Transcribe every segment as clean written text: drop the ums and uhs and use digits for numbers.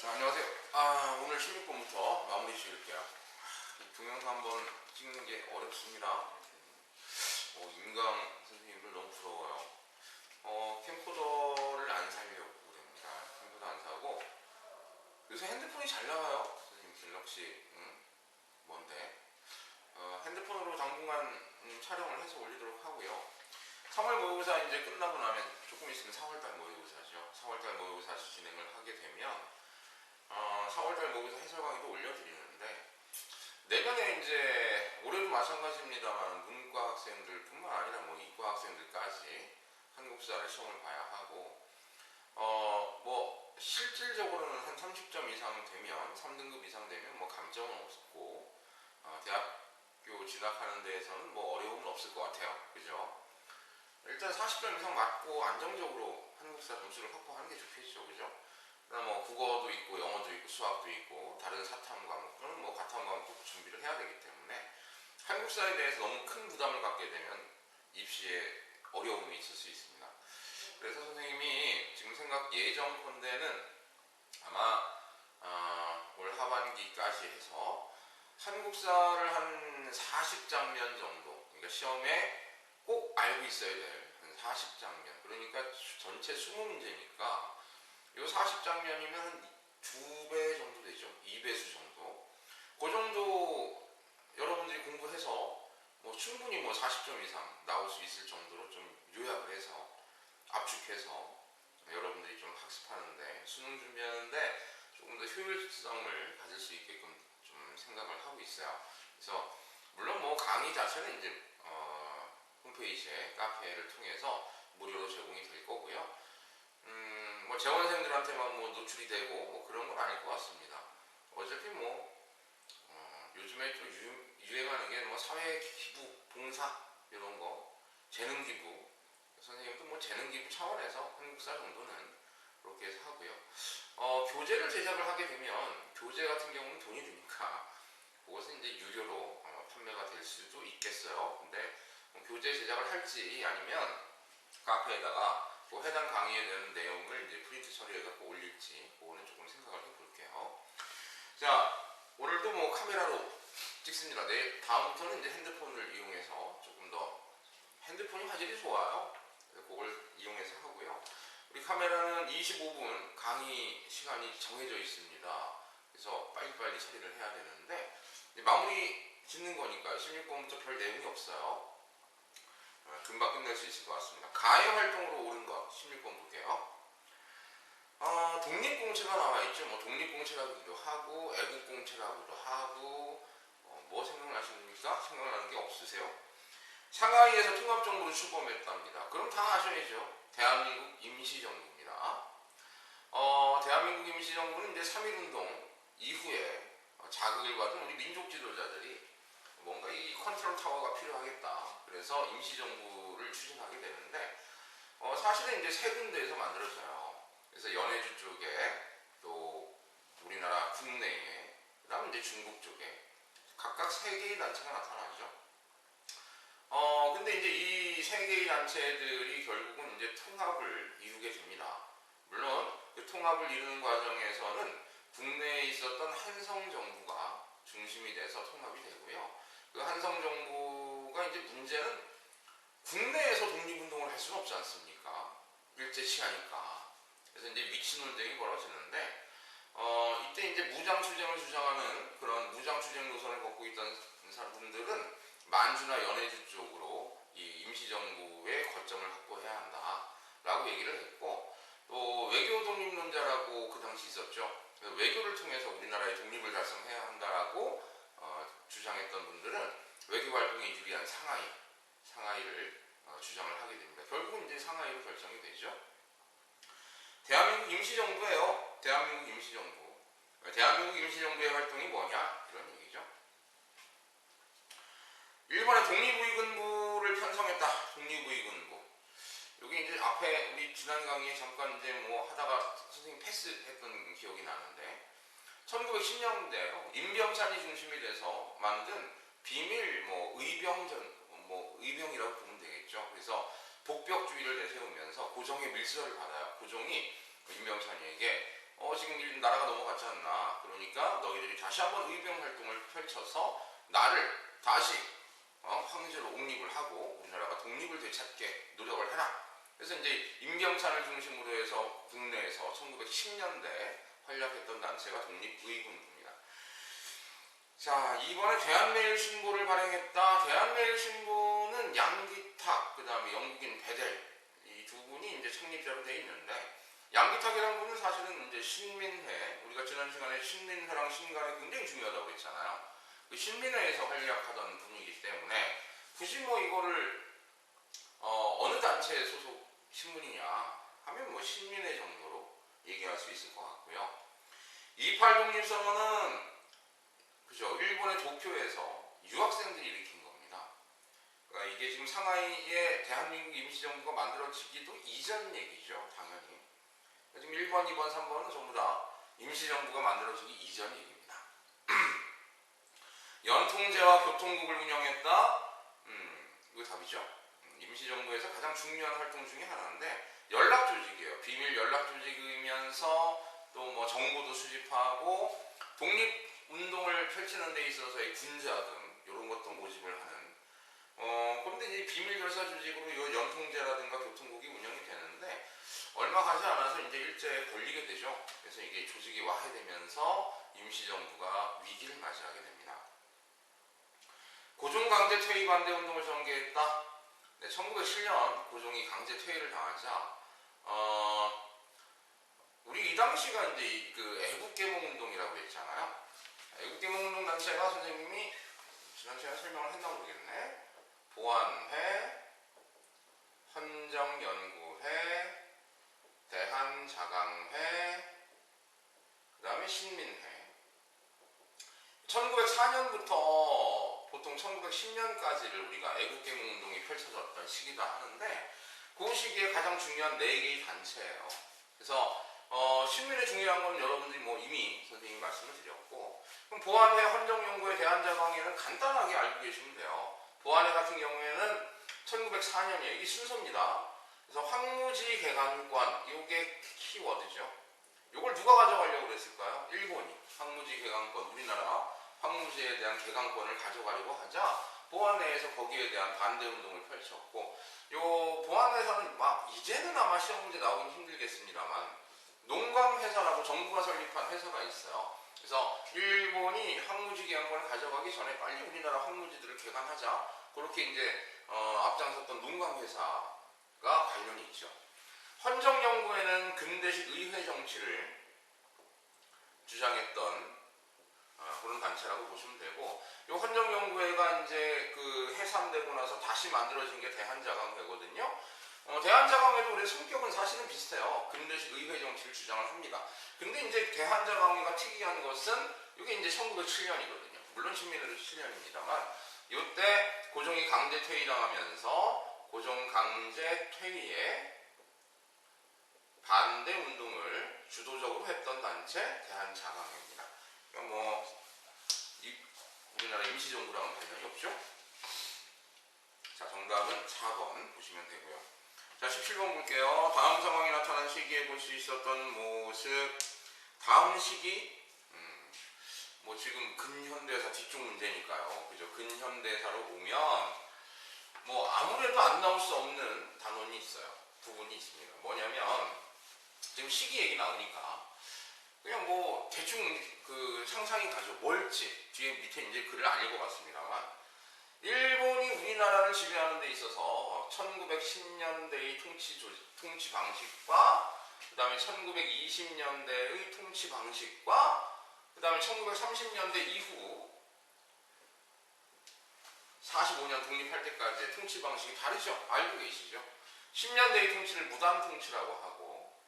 자, 안녕하세요. 오늘 16번부터 마무리 지을게요. 이 동영상 한번 찍는 게 어렵습니다. 임강 선생님들 너무 부러워요. 캠코더를 안 사려고 그럽니다. 캠코더 안 사고. 요새 핸드폰이 잘 나와요. 선생님, 갤럭시, 뭔데? 핸드폰으로 당분간 촬영을 해서 올리도록 하고요. 3월 모의고사 이제 끝나고 나면 조금 있으면 4월달 모의고사죠. 4월달 모의고사 진행을 하게 되면 4월달 모의고사 해설 강의도 올려드리는데, 내년에 이제 올해도 마찬가지입니다만 문과 학생들 뿐만 아니라 뭐 이과 학생들까지 한국사를 시험을 봐야 하고, 뭐 실질적으로는 한 30점 이상 되면 3등급 이상 되면 뭐 감점은 없고, 대학교 진학하는 데에서는 뭐 어려움은 없을 것 같아요. 그죠? 일단 40점 이상 맞고 안정적으로 한국사 점수를 확보하는 게 좋겠죠. 그죠? 뭐 국어도 있고 영어도 있고 수학도 있고 다른 사탐 과목들은 뭐 가탐 과목도 준비를 해야 되기 때문에 한국사에 대해서 너무 큰 부담을 갖게 되면 입시에 어려움이 있을 수 있습니다. 그래서 선생님이 지금 예정컨대는 아마 올 하반기까지 해서 한국사를 한 40장면 정도, 그러니까 시험에 꼭 알고 있어야 될 한 40장면, 그러니까 전체 20문제니까 이 40장면이면 한 2배 정도 되죠. 2배수 정도. 그 정도 여러분들이 공부해서 뭐 충분히 뭐 40점 이상 나올 수 있을 정도로 좀 요약을 해서 압축해서 여러분들이 좀 학습하는데, 수능 준비하는데 조금 더 효율성을 가질 수 있게끔 좀 생각을 하고 있어요. 그래서 물론 뭐 강의 자체는 이제 홈페이지에 카페를 통해서 무료로 제공이 될 거고요. 뭐 재원생들한테만 뭐 노출이 되고 뭐 그런 건 아닐 것 같습니다. 어차피 뭐 요즘에 또 유행하는 게 뭐 사회 기부, 봉사 이런 거, 재능 기부. 선생님도 뭐 재능 기부 차원에서 한국사 정도는 그렇게 해서 하고요. 교재를 제작을 하게 되면 교재 같은 경우는 돈이 드니까 그것은 이제 유료로 판매가 될 수도 있겠어요. 근데 교재 제작을 할지 아니면 카페에다가 뭐 해당 강의에 대한 내용을 이제 프린트 처리해갖고 올릴지, 그거는 조금 생각을 해볼게요. 자, 오늘도 뭐 카메라로 찍습니다. 다음부터는 이제 핸드폰을 이용해서 조금 더, 핸드폰이 화질이 좋아요. 그래서 그걸 이용해서 하고요. 우리 카메라는 25분 강의 시간이 정해져 있습니다. 그래서 빨리빨리 처리를 해야 되는데, 마무리 짓는 거니까 16번부터 별 내용이 없어요. 금방 끝낼 수 있을 것 같습니다. 가해 활동으로 옳은 것 16번 볼게요. 독립공채가 나와있죠. 뭐 독립공채라고도 하고 애국공채라고도 하고, 뭐 생각나십니까? 생각나는 게 없으세요? 상하이에서 통합정부를 출범했답니다. 그럼 다 아셔야죠. 대한민국 임시정부입니다. 대한민국 임시정부는 이제 3.1운동 이후에 자극을 받은 우리 민족 지도자들이 뭔가 이 컨트롤 타워가 필요하겠다. 그래서 임시정부를 추진하게 되는데, 사실은 이제 세 군데에서 만들어져요. 그래서 연해주 쪽에, 또 우리나라 국내에, 그 다음 이제 중국 쪽에 각각 세 개의 단체가 나타나죠. 근데 이제 이 세 개의 단체들이 결국은 이제 통합을 이루게 됩니다. 물론 그 통합을 이루는 과정에서는 국내에 있었던 한성정부가 중심이 돼서 통합이 되고요. 그 한성정부가 이제 문제는 국내에서 독립운동을 할 수는 없지 않습니까? 일제치하니까. 그래서 이제 위치논쟁이 벌어지는데, 이때 이제 무장투쟁을 주장하는 그런 무장투쟁 노선을 걷고 있던 분들은 만주나 연해주 쪽으로 이 임시정부의 거점을 확보해야 한다라고 얘기를 했고, 또 외교 독립론자라고 그 당시 있었죠. 그래서 외교를 통해서 우리나라의 독립을 달성해야 한다라고 주장했던 분들은 외교 활동에 유리한 상하이를 주장을 하게 됩니다. 결국은 이제 상하이로 결정이 되죠. 대한민국 임시정부예요. 대한민국 임시정부. 대한민국 임시정부의 활동이 뭐냐? 이런 얘기죠. 일본의 독립의군부를 편성했다. 독립의군부. 여기 이제 앞에 우리 지난 강의에 잠깐 이제 뭐 하다가 선생님 패스했던 기억이 나는데, 1910년대에요. 임병찬이 중심이 돼서 만든 비밀 의병이라고 보면 되겠죠. 그래서 복벽주의를 내세우면서 고종의 밀서를 받아요. 고종이 임병찬이에게 지금 이 나라가 넘어갔지 않나. 그러니까 너희들이 다시 한번 의병 활동을 펼쳐서 나를 다시 황제로 옹립을 하고 우리나라가 독립을 되찾게 노력을 해라. 그래서 이제 임경찬을 중심으로 해서 국내에서 1910년대 활약했던 단체가 독립의군부입니다. 자, 이번에 대한매일신보를 발행했다. 대한매일신보는 양기탁, 그 다음에 영국인 베델, 이 두 분이 이제 창립자로 되어 있는데, 양기탁이라는 분은 사실은 이제 신민회, 우리가 지난 시간에 신민회랑 신간이 굉장히 중요하다고 했잖아요. 그 신민회에서 활약하던 분이기 때문에 굳이 뭐 이거를 어느 단체에 소속 신문이냐 하면 뭐 신민회 정도로 얘기할 수 있을 것 같고요. 28 독립선언은 그죠, 일본의 도쿄에서 유학생들이 일으킨 겁니다. 그러니까 이게 지금 상하이에 대한민국 임시정부가 만들어지기도 이전 얘기죠, 당연히. 지금 1번, 2번, 3번은 전부 다 임시정부가 만들어지기 이전 얘기입니다. 연통제와 교통국을 운영했다. 이거 답이죠. 임시정부에서 가장 중요한 활동 중에 하나인데 연락조직이에요. 비밀 연락조직이면서 또 뭐 정보도 수집하고 독립운동을 펼치는 데 있어서의 군자금 이런 것도 모집을 하는. 그런데 이제 비밀 결사 조직으로 이 연통제라든가 교통국이 운영이 되는데 얼마 가지 않아서 이제 일제에 걸리게 되죠. 그래서 이게 조직이 와해되면서 임시정부가 위기를 맞이하게 됩니다. 고종 강제 퇴위 반대 운동을 전개했다. 네, 1907년 고종이 강제 퇴위를 당하자 우리 이 당시가 이제 그 애국개몽 운동이라고 했잖아요. 애국개몽 운동 단체가 선생님이 지난 시간에 설명을 했나 모르겠네. 보안회, 헌정연구회, 대한자강회, 그 다음에 신민회. 1904년부터 보통 1910년까지를 우리가 애국개몽 운동이 펼쳐졌던 시기다 하는데 그 시기에 가장 중요한 4개의 단체예요. 그래서 신민의 중요한 건 여러분들이 뭐 이미 선생님이 말씀을 드렸고, 그럼 보안회, 헌정연구회, 대한자강회는 간단하게 알고 계시면 돼요. 보안회 같은 경우에는 1904년이에요. 이 순서입니다. 그래서 황무지 개강권, 이게 키워드죠. 이걸 누가 가져가려고 그랬을까요? 일본이 황무지 개강권, 우리나라 황무지에 대한 개강권을 가져가려고 하자 보안회에서 거기에 대한 반대 운동을 펼쳤고, 요 보안회에서는 막 이제는 아마 시험 문제 나오긴 힘들겠습니다만 농광회사라고 정부가 설립한 회사가 있어요. 그래서 일본이 황무지 개강권을 가져가기 전에 빨리 우리나라 황무지들을 개간하자, 그렇게 이제 앞장섰던 농광회사가 관련이 있죠. 헌정연구회는 근대식 의회 정치를 주장했던 그런 단체라고 보시면 되고, 이 헌정연구회가 이제 그 해산되고 나서 다시 만들어진 게 대한자강회거든요. 대한자강회도 우리 성격은 사실은 비슷해요. 근대식 의회 정치를 주장을 합니다. 근데 이제 대한자강회가 특이한 것은 이게 이제 1907년이거든요. 물론 신민으로 7년입니다만 이때 고종이 강제 퇴위당하면서 고종 강제 퇴위에 반대 운동을 주도적으로 했던 단체 대한자강회입니다. 그러니까 뭐 우리나라 임시정부랑은 관련이 없죠. 자, 정답은 4번 보시면 되고요. 자, 17번 볼게요. 다음 상황이 나타난 시기에 볼 수 있었던 모습. 다음 시기, 뭐 지금 근현대사 뒤쪽 문제니까요. 그죠? 근현대사로 오면 뭐 아무래도 안 나올 수 없는 단원이 있어요. 부분이 있습니다. 뭐냐면 지금 시기 얘기 나오니까 그냥 뭐 대충 그 상상이 가죠. 뭘지 뒤에 밑에 이제 글을 안 읽어봤습니다만, 일본이 우리나라를 지배하는 데 있어서 1910년대의 통치 방식과 그 다음에 1920년대의 통치 방식과 그 다음에 1930년대 이후 45년 독립할 때까지의 통치 방식이 다르죠. 알고 계시죠? 10년대의 통치를 무단 통치라고 하고,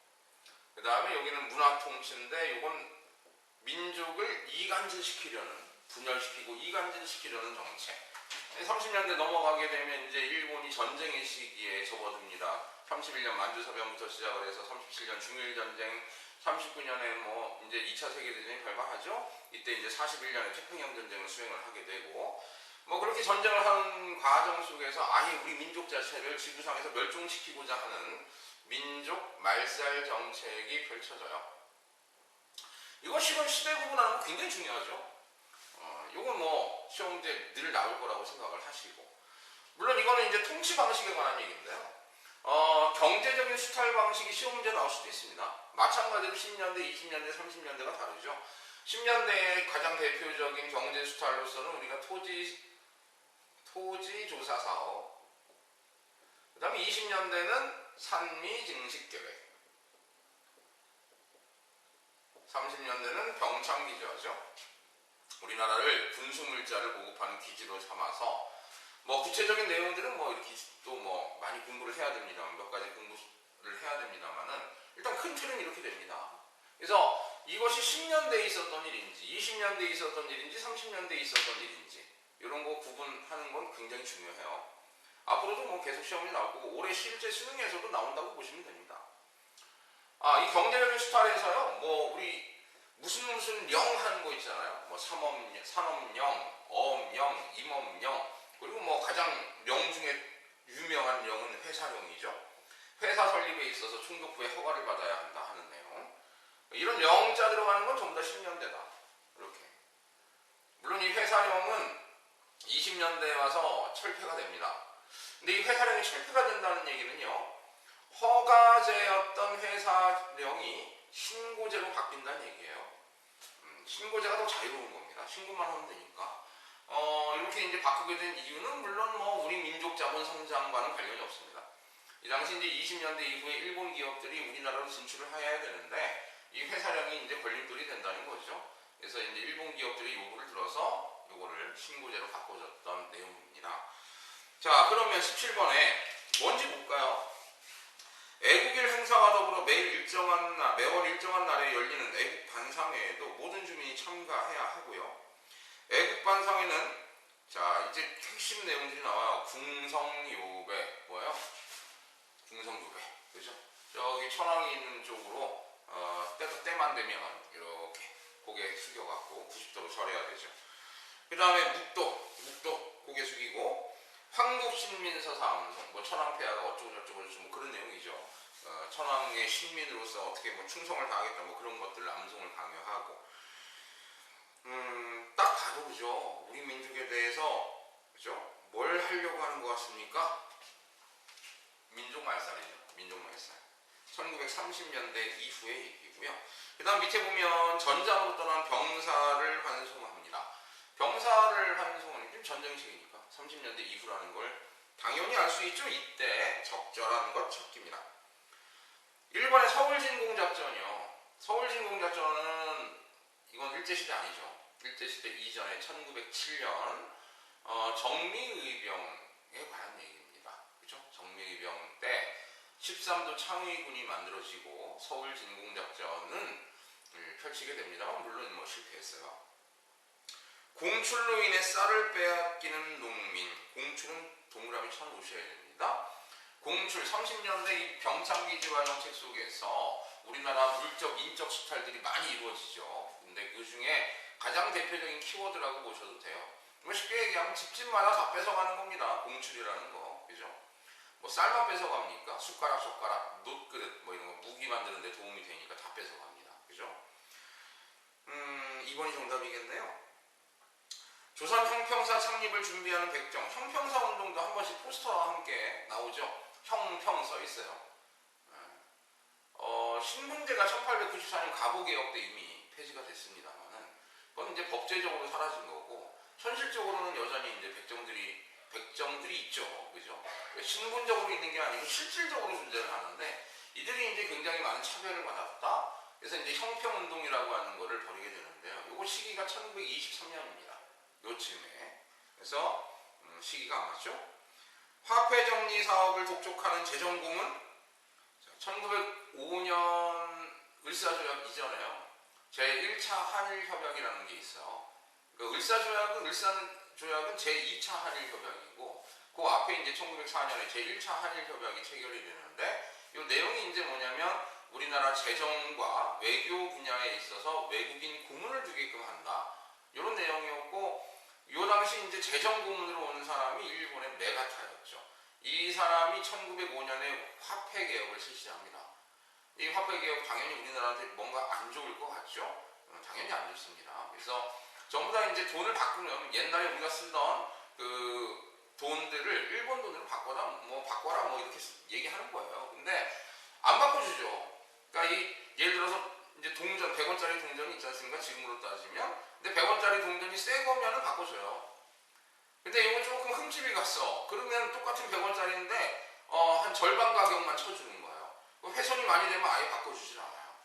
그 다음에 여기는 문화 통치인데 이건 민족을 이간질시키려는, 분열시키고 이간질시키려는 정책. 30년대 넘어가게 되면 이제 일본이 전쟁의 시기에 접어듭니다. 31년 만주사변부터 시작을 해서 37년 중일전쟁, 39년에 뭐 이제 2차 세계대전이 발발하죠. 이때 이제 41년에 태평양 전쟁을 수행을 하게 되고, 뭐 그렇게 전쟁을 하는 과정 속에서 아예 우리 민족 자체를 지구상에서 멸종시키고자 하는 민족 말살 정책이 펼쳐져요. 이거 실은 시대 구분하는 거 굉장히 중요하죠. 이건 뭐 시험 문제 늘 나올 거라고 생각을 하시고, 물론 이거는 이제 통치 방식에 관한 얘기인데요. 경제적인 수탈 방식이 시험 문제 나올 수도 있습니다. 마찬가지로 10년대, 20년대, 30년대가 다르죠. 10년대의 가장 대표적인 경제 수탈로서는 우리가 토지 조사 사업, 그 다음에 20년대는 산미 증식 계획, 30년대는 병창 기지화죠. 우리나라를 군수물자를 보급하는 기지로 삼아서 뭐 구체적인 내용들은 뭐 이렇게 또 뭐 많이 공부를 해야 됩니다. 몇 가지 공부를 해야 됩니다만은 일단 큰 틀은 이렇게 됩니다. 그래서 이것이 10년대에 있었던 일인지 20년대에 있었던 일인지 30년대에 있었던 일인지 이런 거 구분하는 건 굉장히 중요해요. 앞으로도 뭐 계속 시험이 나올 거고 올해 실제 수능에서도 나온다고 보시면 됩니다. 이 경제적인 수탈에서요, 뭐 우리 무슨 영 하는 거 있잖아요. 뭐 산업령, 어업령, 임업령, 그리고 뭐 가장 령 중에 유명한 영은 회사령이죠. 회사 설립에 있어서 총독부의 허가를 받아야 한다 하는 내용. 이런 영자 들어가는 건 전부 다 10년대다. 이렇게. 물론 이 회사령은 20년대에 와서 철폐가 됩니다. 근데 이 회사령이 철폐가 된다는 얘기는요, 허가제였던 회사령이 신고제로 바뀐다는 얘기예요. 신고제가 더 자유로운 겁니다. 신고만 하면 되니까. 이렇게 이제 바꾸게 된 이유는 물론 뭐 우리 민족 자본 성장과는 관련이 없습니다. 이 당시 이제 20년대 이후에 일본 기업들이 우리나라로 진출을 해야 되는데 이 회사령이 이제 걸림돌이 된다는 거죠. 그래서 이제 일본 기업들이 요구를 들어서 요거를 신고제로 바꿔줬던 내용입니다. 자, 그러면 17번에 뭔지 볼까요? 애국일 행사와 더불어 매월 일정한 날에 열리는 애국 반상회에도 모든 주민이 참가해야 하고요. 애국 반상회는 자 이제 핵심 내용들이 나와요. 궁성요배 뭐예요? 궁성요배 그죠? 저기 천왕이 있는 쪽으로 때만 되면 이렇게 고개 숙여갖고 90도로 절해야 되죠. 그 다음에 묵도 고개 숙이고 황국신민서사 암송 뭐 천황폐하가 어쩌고 뭐 그런 내용이죠. 천황의 신민으로서 어떻게 뭐 충성을 다하겠다 뭐 그런 것들을 암송을 강요하고 딱 봐도 그죠. 우리 민족에 대해서 그죠? 뭘 하려고 하는 것 같습니까? 민족 말살이죠. 민족 말살. 1930년대 이후의 얘기고요. 그 다음 밑에 보면 전장으로 떠난 병사를 환송합니다. 병사를 환송하는 게 전쟁식이니까 30년대 이후라는 걸 당연히 알 수 있죠. 이때 적절한 것 찾기입니다. 1번의 서울진공작전이요. 서울진공작전은 이건 일제시대 아니죠. 일제시대 이전에 1907년 정미의병에 관한 얘기입니다. 그죠? 정미의병 때 13도 창의군이 만들어지고 서울진공작전은 펼치게 됩니다만 물론 뭐 실패했어요. 공출로 인해 쌀을 빼앗기는 농민. 공출은 동그라미 쳐놓으셔야 됩니다. 공출 30년대 이 병창기지화 정책 속에서 우리나라 물적, 인적 수탈들이 많이 이루어지죠. 근데 그 중에 가장 대표적인 키워드라고 보셔도 돼요. 쉽게 얘기하면 집집마다 다 뺏어가는 겁니다. 공출이라는 거. 그죠? 뭐 쌀만 뺏어갑니까? 숟가락, 젓가락, 놋그릇 뭐 이런 거 무기 만드는 데 도움이 되니까 다 뺏어갑니다. 그죠? 2번이 정답이겠네요. 조선 형평사 창립을 준비하는 백정. 형평사 운동도 한 번씩 포스터와 함께 나오죠. 형평 써 있어요. 신분제가 1894년 갑오개혁 때 이미 폐지가 됐습니다만은 그건 이제 법제적으로 사라진 거고 현실적으로는 여전히 이제 백정들이 있죠. 그죠? 신분적으로 있는 게 아니고 실질적으로 존재를 하는데 이들이 이제 굉장히 많은 차별을 받았다. 그래서 이제 형평운동이라고 하는 거를 벌이게 되는데요. 요거 시기가 1923년입니다. 요쯤에. 그래서 시기가 안 맞죠? 화폐정리 사업을 독촉하는 재정공은 1905년 을사조약 이전에요. 제1차 한일협약이라는 게 있어요. 그 을사조약은 제2차 한일협약이고 그 앞에 이제 1904년에 제1차 한일협약이 체결이 되는데 이 내용이 이제 뭐냐면 우리나라 재정과 외교 분야에 있어서 외국인 고문을 두게끔 한다. 이런 내용이었고 이 당시 이제 재정 고문으로 오는 사람이 일본의 메가타였죠. 이 사람이 1905년에 화폐 개혁을 실시합니다. 이 화폐 개혁 당연히 우리나라한테 뭔가 안 좋을 것 같죠. 당연히 안 좋습니다. 그래서 전부 다 이제 돈을 바꾸면 옛날에 우리가 쓰던 그 돈들을 일본 돈으로 바꿔라 뭐 이렇게 얘기하는 거예요. 근데 안 바꿔주죠. 그러니까 예를 들어서 이제 동전 100원짜리 동전이 있지 않습니까? 지금으로 따지면. 근데 100원짜리 동전이 새 거면은 바꿔줘요. 근데 이건 조금 흠집이 갔어. 그러면 똑같은 100원짜리인데 한 절반 가격만 쳐주는 거예요. 훼손이 많이 되면 아예 바꿔주질 않아요.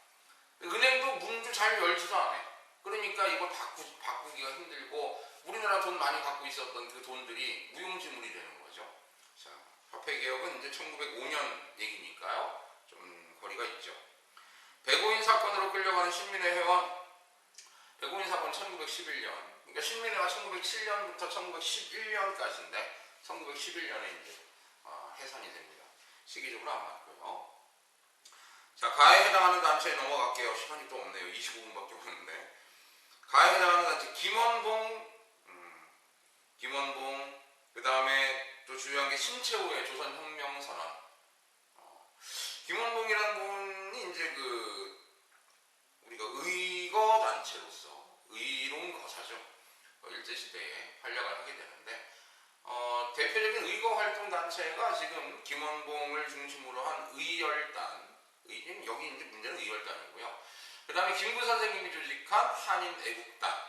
은행도 문도 잘 열지도 않아요. 그러니까 이걸 바꾸기가 힘들고 우리나라 돈 많이 갖고 있었던 그 돈들이 무용지물이 되는 거죠. 자, 화폐개혁은 이제 1905년 얘기니까요. 좀 거리가 있죠. 백오인 사건으로 끌려가는 신민회 회원. 백오인 사건 1911년. 그러니까 신민회가 1907년부터 1911년까지인데 1911년에 이제 해산이 됩니다. 시기적으로 안 맞고요. 자, 가해에 해당하는 단체에 넘어갈게요. 시간이 또 없네요. 25분밖에 없는데. 가해에 해당하는 단체 김원봉, 그 다음에 또 중요한 게 신채호의 조선혁명선언. 김원봉이라는 분이 이제 우리가 의거 단체로서 의로운 거사죠. 일제시대에 활약을 하게 되는데, 대표적인 의거 활동 단체가 지금 김원봉을 중심으로 한 의열단, 여기 이제 문제는 의열단이고요. 그 다음에 김구 선생님이 조직한 한인애국단,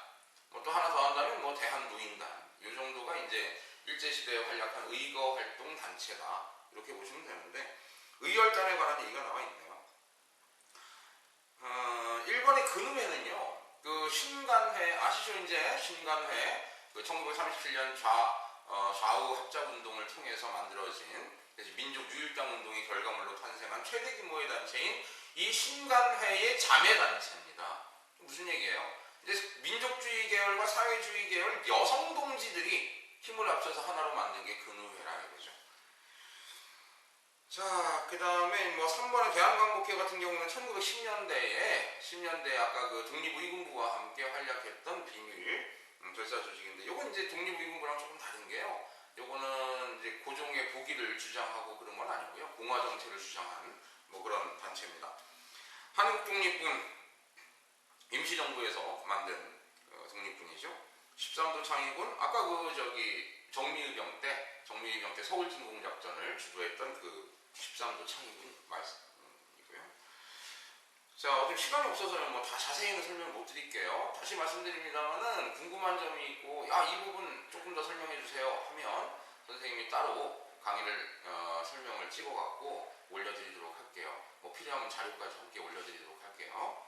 또 하나 더 한다면 대한노인단, 이 정도가 이제 일제시대에 활약한 의거 활동 단체다. 이렇게 보시면 되는데, 의열단에 관한 얘기가 나와 있네요. 일본의 근음에는요, 신간회, 아시죠? 이제 신간회, 1937년 좌우 합작운동을 통해서 만들어진 민족유일당 운동의 결과물로 탄생한 최대 규모의 단체인 이 신간회의 자매단체입니다. 무슨 얘기예요? 이제 민족주의 계열과 사회주의 계열 여성 동지들이 힘을 합쳐서 하나로 만든 게 근우회라 이거죠. 자, 그 다음에 3번의 대한광복회 같은 경우는 1910년대에 아까 독립의군부와 함께 활약했던 비밀 결사 조직인데, 요건 이제 독립의군부랑 조금 다른 게요. 요거는 이제 고종의 복위를 주장하고 그런 건 아니고요. 공화 정체를 주장한 그런 단체입니다. 한국독립군 임시정부에서 만든 독립군이죠. 13도 창의군, 아까 정미의병 때 서울진공작전을 주도했던 13도 창의군 말씀이고요. 자, 어차피 시간이 없어서요. 다 자세히는 설명 못 드릴게요. 다시 말씀드립니다만은 궁금한 점이 있고, 이 부분 조금 더 설명해 주세요 하면 선생님이 따로 강의를 설명을 찍어갖고 올려드리도록 할게요. 필요하면 자료까지 함께 올려드리도록 할게요.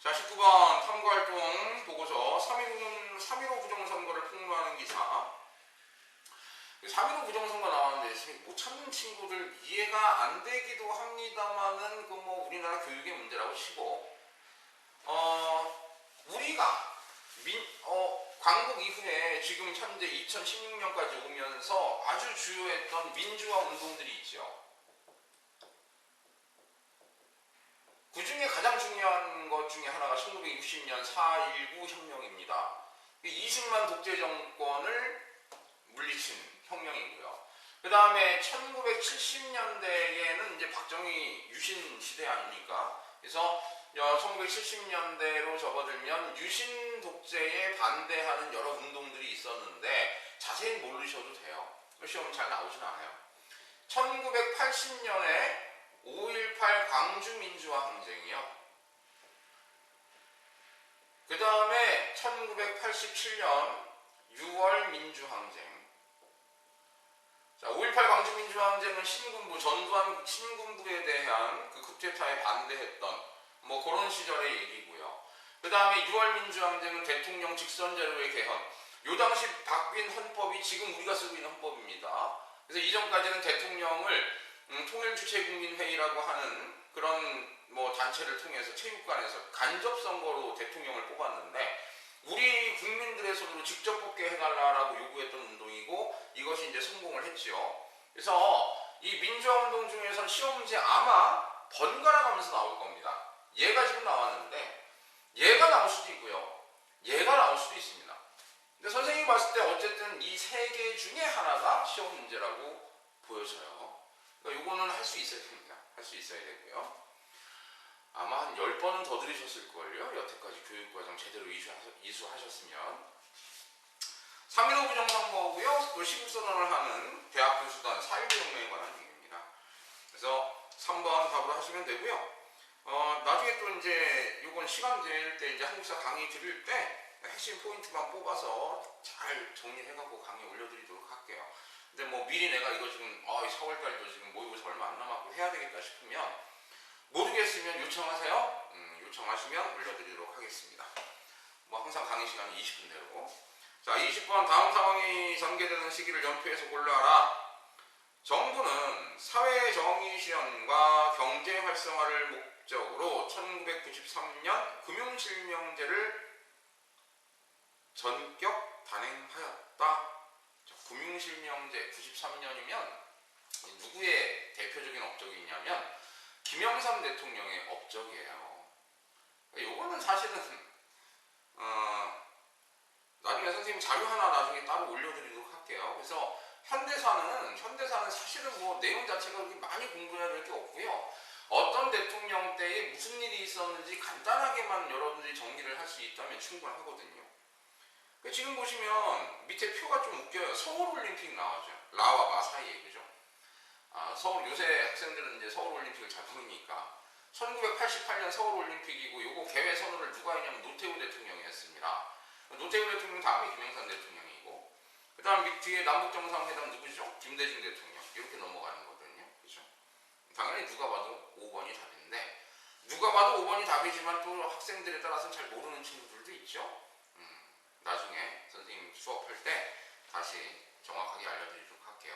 자, 19번 탐구활동 보고서 3.15 부정선거를 폭로하는 기사. 3.15 부정선거 나왔는데 못 찾는 친구들 이해가 안 되기도 합니다만은 우리나라 교육의 문제라고 치고, 우리가 광복 이후에 지금 현재 2016년까지 오면서 아주 주요했던 민주화 운동들이 있죠. 그 중에 가장 중요한 것 중에 하나가 1960년 4.19 혁명입니다. 20만 독재 정권을 물리친 혁명이고요. 그 다음에 1970년대에는 이제 박정희 유신 시대 아닙니까? 그래서 1970년대로 접어들면 유신 독재에 반대하는 여러 운동들이 있었는데 자세히 모르셔도 돼요. 시험은 잘 나오진 않아요. 1980년에 5.18 광주민주화 항쟁이요. 그 다음에 1987년 6월 민주항쟁. 자, 5.18 광주민주항쟁은 전두환 신군부에 대한 쿠데타에 반대했던 그런 시절의 얘기고요. 그 다음에 6월 민주항쟁은 대통령 직선제로의 개헌. 요 당시 바뀐 헌법이 지금 우리가 쓰고 있는 헌법입니다. 그래서 이전까지는 대통령을 통일주체국민회의라고 하는 그런 단체를 통해서 체육관에서 간접선거로 대통령을 뽑았는데, 우리 국민들의 손으로 직접 뽑게 해달라고 요구했던 운동이고, 이것이 이제 성공을 했죠. 그래서 이 민주화운동 중에서 시험 문제 아마 번갈아 가면서 나올 겁니다. 얘가 지금 나왔는데 얘가 나올 수도 있고요, 얘가 나올 수도 있습니다. 근데 선생님이 봤을 때 어쨌든 이 세 개 중에 하나가 시험 문제라고 보여져요. 그러니까 요거는 할 수 있어야 됩니다. 할 수 있어야 되고요. 아마 한 10번은 더 들으셨을걸요. 여태까지 교육과정 제대로 이수하셨으면. 3.15 부정선거고요. 또 시국선언을 하는 대학교 수단 4.19 혁명에 관한 얘기입니다. 그래서 3번 답으로 하시면 되고요. 나중에 또 이제 요건 시간 될 때 이제 한국사 강의 드릴 때 핵심 포인트만 뽑아서 잘 정리해갖고 강의 올려드리도록 할게요. 근데 뭐 미리 내가 이거 지금 4월달도 지금 모의고사 얼마 안 남았고 해야 되겠다 싶으면 모르겠으면 요청하세요. 요청하시면 올려드리도록 하겠습니다. 뭐 항상 강의 시간은 20분대로. 자, 20번 다음 상황이 전개되는 시기를 연표해서 골라라. 정부는 사회정의 실현과 경제 활성화를 목적으로 1993년 금융실명제를 전격 단행하였다. 금융실명제 93년이면 누구의 대표적인 업적이 있냐면 김영삼 대통령의 업적이에요. 요거는 사실은 나중에 선생님 자료 하나 나중에 따로 올려드리도록 할게요. 그래서 현대사는 사실은 뭐 내용 자체가 그렇게 많이 공부해야 될 게 없고요. 어떤 대통령 때에 무슨 일이 있었는지 간단하게만 여러분들이 정리를 할 수 있다면 충분하거든요. 지금 보시면 밑에 표가 좀 웃겨요. 서울올림픽 나오죠. 라와 마 사이에, 그죠? 요새 학생들은 이제 서울올림픽을 잘 모르니까 1988년 서울올림픽이고 요거 개회 선언을 누가 했냐면 노태우 대통령이 했습니다. 노태우 대통령 다음에 김영삼 대통령이고 그 다음 밑 뒤에 남북정상회담 누구죠? 김대중 대통령. 이렇게 넘어가는 거거든요. 그죠? 당연히 누가 봐도 5번이 답인데 누가 봐도 5번이 답이지만 또 학생들에 따라서는 잘 모르는 친구들도 있죠. 나중에 선생님 수업할 때 다시 정확하게 알려드리도록 할게요.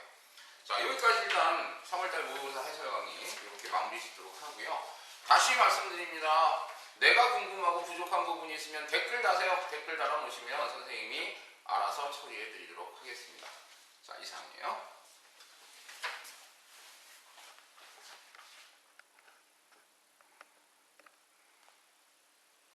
자, 여기까지 일단 3월달 모의고사 해설 강의 이렇게 마무리 짓도록 하고요. 다시 말씀드립니다. 내가 궁금하고 부족한 부분이 있으면 댓글 다세요. 댓글 달아놓으시면 선생님이 알아서 처리해 드리도록 하겠습니다. 자, 이상이에요.